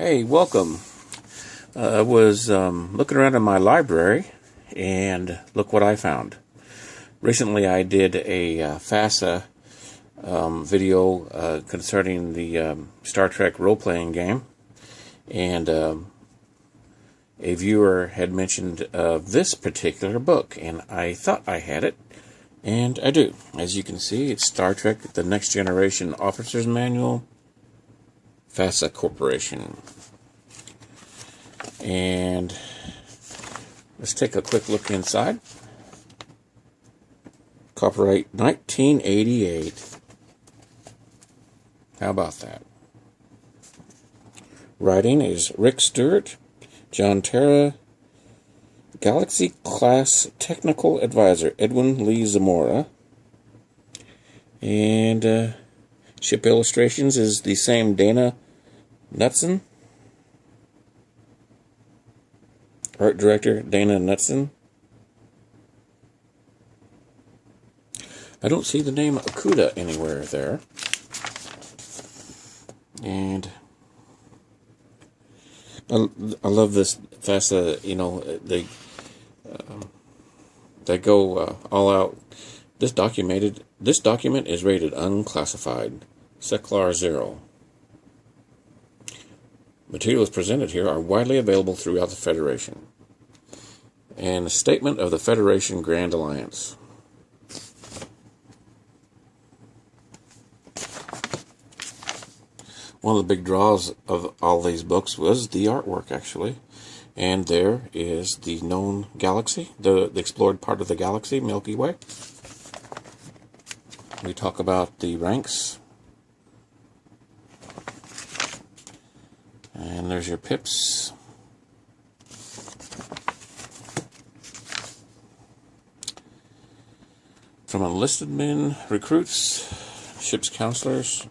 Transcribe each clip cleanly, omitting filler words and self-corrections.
Hey, welcome. I was looking around in my library, and look what I found. Recently, I did a FASA video concerning the Star Trek role-playing game, and a viewer had mentioned this particular book, and I thought I had it, and I do. As you can see, it's Star Trek: The Next Generation Officer's Manual, FASA Corporation. And let's take a quick look inside. Copyright 1988. How about that? Writing is Rick Stewart, John Terra, Galaxy Class Technical Advisor Edwin Lee Zamora, and ship illustrations is the same Dana Knutson. Art director Dana Knutson. I don't see the name Okuda anywhere there. And I love this FASA. You know, they go all out. This document is rated unclassified, Seclar 0. Materials presented here are widely available throughout the Federation. And a statement of the Federation Grand Alliance. One of the big draws of all these books was the artwork, actually. And there is the known galaxy, the explored part of the galaxy, Milky Way. We talk about the ranks. And there's your pips. From enlisted men, recruits, ship's counselors,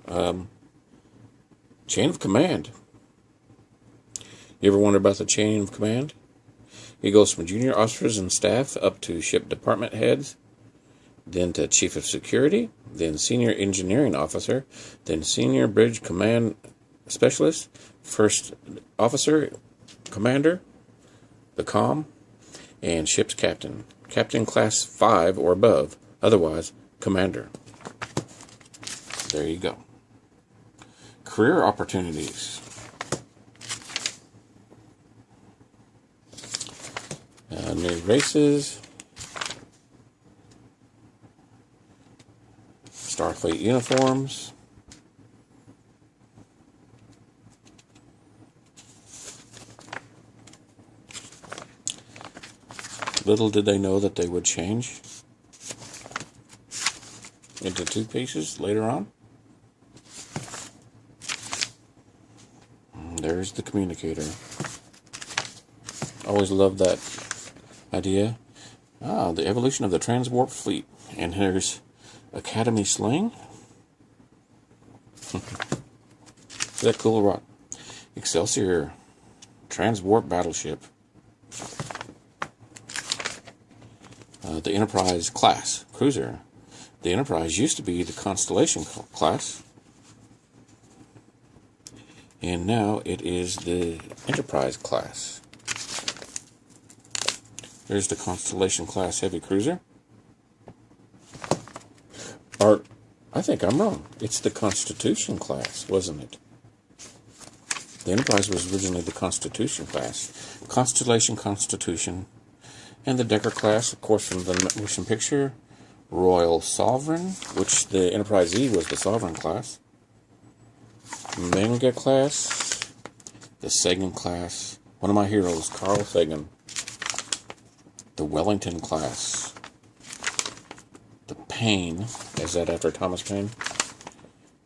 chain of command. You ever wonder about the chain of command? It goes from junior officers and staff up to ship department heads, then to chief of security, then senior engineering officer, then senior bridge command specialist, first officer, commander, the comm, and ship's captain. Captain class 5 or above, otherwise commander. There you go. Career opportunities. New races. Starfleet uniforms. Little did they know that they would change into two pieces later on. And there's the communicator. Always loved that idea. The evolution of the transwarp fleet. And here's Academy Sling. Is that cool or what? Excelsior transwarp battleship. The Enterprise class cruiser. The Enterprise used to be the Constellation class, and now it is the Enterprise class. There's the Constellation class heavy cruiser. Or, I think I'm wrong. It's the Constitution class, wasn't it? The Enterprise was originally the Constitution class. Constitution. And the Decker class, of course, from the motion picture, Royal Sovereign, which the Enterprise E was the Sovereign class. Manga class, the Sagan class, one of my heroes, Carl Sagan. The Wellington class. The Paine, is that after Thomas Paine?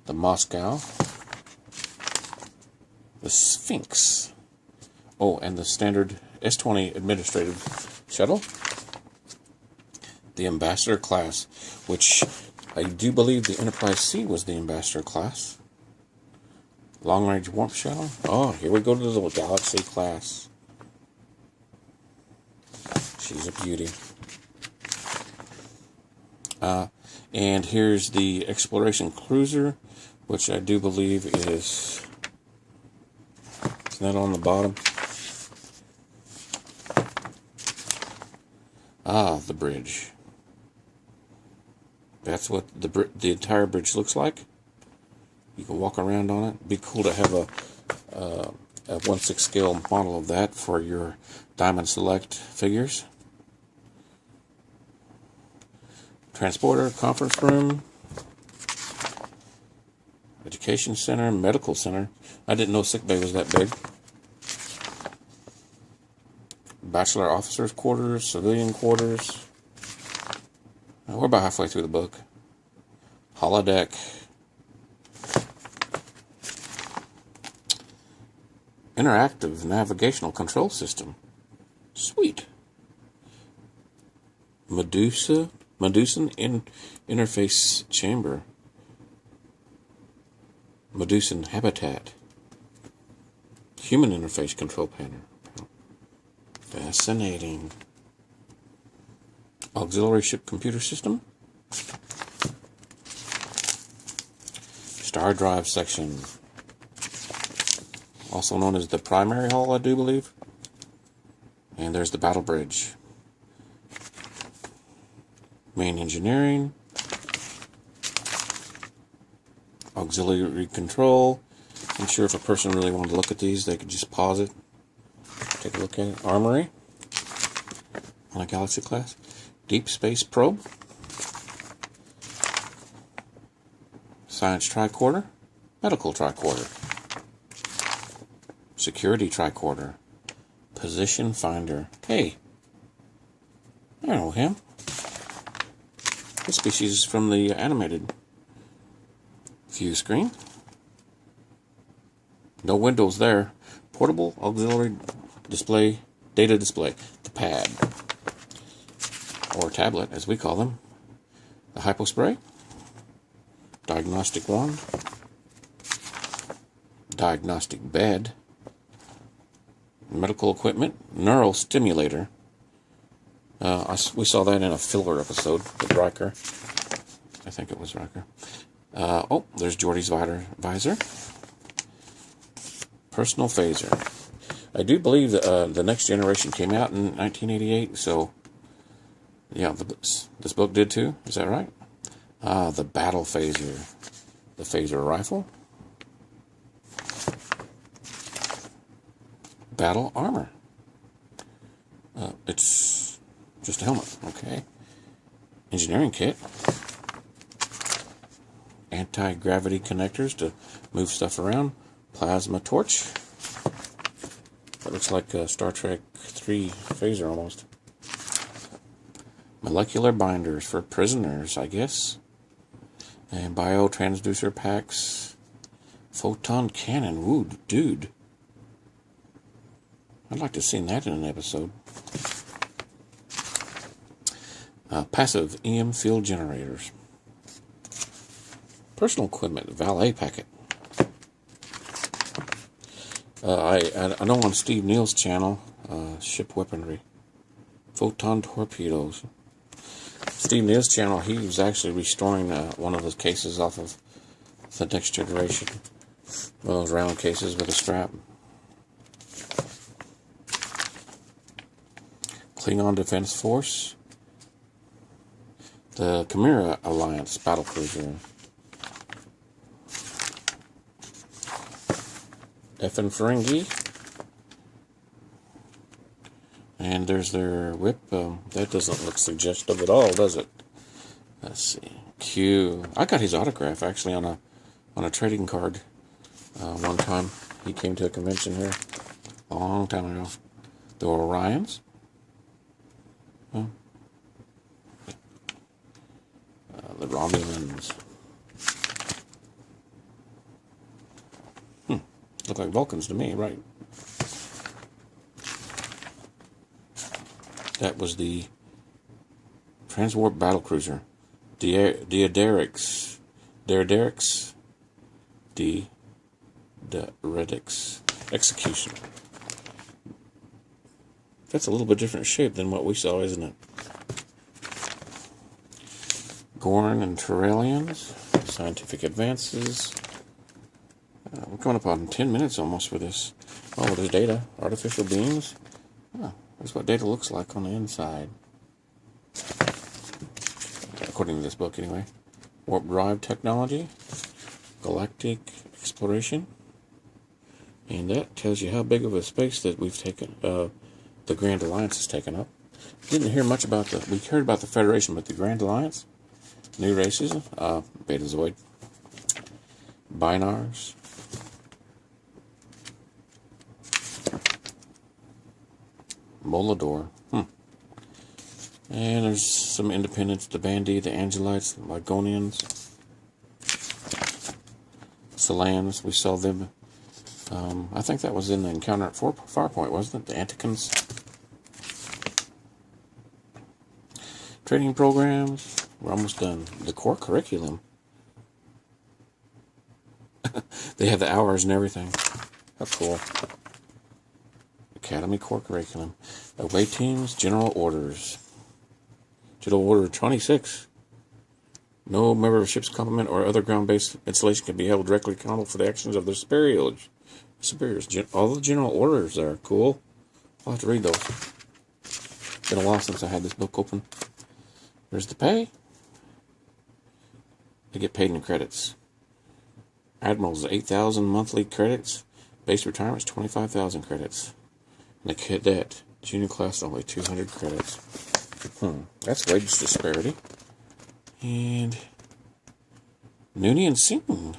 The Moscow. The Sphinx. Oh, and the standard S-20 administrative shuttle. The Ambassador class, which I do believe the Enterprise C was the Ambassador class. Long-range warp shuttle. Oh, here we go to the Galaxy class. She's a beauty. And here's the Exploration Cruiser, which I do believe is Isn't that on the bottom? Ah, the bridge. That's what the entire bridge looks like. You can walk around on it. It'd be cool to have a 1/6 scale model of that for your Diamond Select figures. Transporter, conference room, education center, medical center. I didn't know sick bay was that big. Bachelor officers' quarters, civilian quarters. We're about halfway through the book. Holodeck. Interactive navigational control system. Sweet. Medusan interface chamber. Medusan habitat. Human interface control panel. Fascinating. Auxiliary ship computer system. Star drive section. Also known as the primary hull, I do believe. And there's the battle bridge. Main engineering. Auxiliary control. I'm sure if a person really wanted to look at these, they could just pause it. Take a look at it. Armory. On a Galaxy class. Deep space probe. Science tricorder. Medical tricorder. Security tricorder. Position finder. Hey, I know him. This species is from the animated view screen. No windows there. Portable auxiliary display, data display. The pad. Or tablet, as we call them. The hypospray. Diagnostic wand. Diagnostic bed. Medical equipment. Neural stimulator. We saw that in a filler episode with Riker. I think it was Riker. Oh, there's Geordi's visor. Personal phaser. I do believe that the Next Generation came out in 1988, so yeah, this book did too. Is that right? The battle phaser. The phaser rifle. Battle armor. It's just a helmet, okay. Engineering kit. Anti-gravity connectors to move stuff around. Plasma torch. That looks like a Star Trek 3 phaser almost. Molecular binders for prisoners, I guess. And biotransducer packs. Photon cannon. Ooh, dude. I'd like to have seen that in an episode. Passive EM field generators. Personal equipment. Valet packet. I know on Steve Neal's channel, ship weaponry. Photon torpedoes. Steve Neal's channel, he was actually restoring one of those cases off of the Next Generation. One of those round cases with a strap. Klingon Defense Force. The Chimera Alliance battlecruiser. Effin Ferengi. And there's their whip. That doesn't look suggestive at all, does it? Let's see. Q. I got his autograph actually on a trading card one time. He came to a convention here a long time ago. The Orions. The Romulans. Look like Vulcans to me, right? That was the Transwarp Battlecruiser. Diaderix. Execution. That's a little bit different shape than what we saw, isn't it? Gorn and Terrellians. Scientific advances. coming up on 10 minutes almost for this. Oh, there's data. Artificial beings. Oh, that's what data looks like on the inside. According to this book, anyway. Warp drive technology. Galactic exploration. And that tells you how big of a space that we've taken, the Grand Alliance has taken up. Didn't hear much about we heard about the Federation, but the Grand Alliance, new races, Betazoid, Binars, Molador, and there's some independents, the Bandi, the Angelites, the Ligonians, Solans, we saw them. I think that was in the encounter at Farpoint, wasn't it? The Anticans. Training programs. We're almost done. The core curriculum. They have the hours and everything. How cool. Academy core curriculum. Away teams, general orders. General order 26. No member of a ship's complement or other ground-based installation can be held directly accountable for the actions of their superiors. All the general orders are cool. I'll have to read those. Been a while since I had this book open. There's the pay. They get paid in credits. Admirals, 8,000 monthly credits. Base retirement is 25,000 credits. And the cadet, junior class, only 200 credits. That's wage disparity. And Noonien Singh.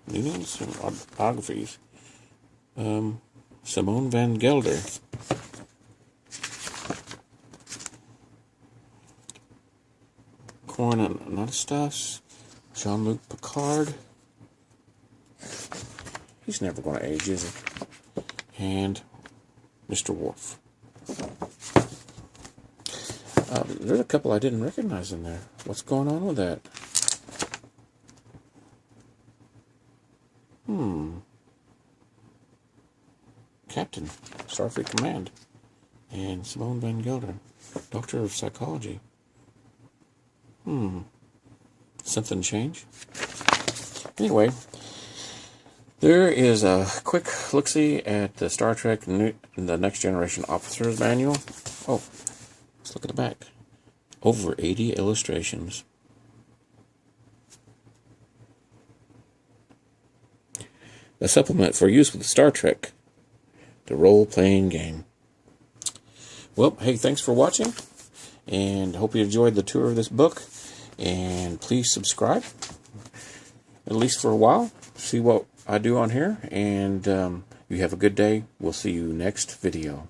Noonien Singh autographies. Simone van Gelder. Conan, Jean-Luc Picard. He's never going to age, is he? And Mr. Worf. There's a couple I didn't recognize in there. What's going on with that? Captain, Starfleet Command. And Simone van Gelder, Doctor of Psychology. Something change? Anyway, there is a quick look-see at the Star Trek the Next Generation Officer's Manual. Oh, let's look at the back. Over 80 illustrations. A supplement for use with Star Trek, the role-playing game. Well, hey, thanks for watching, and hope you enjoyed the tour of this book. And please subscribe, at least for a while. See what I do on here, and you have a good day. We'll see you next video.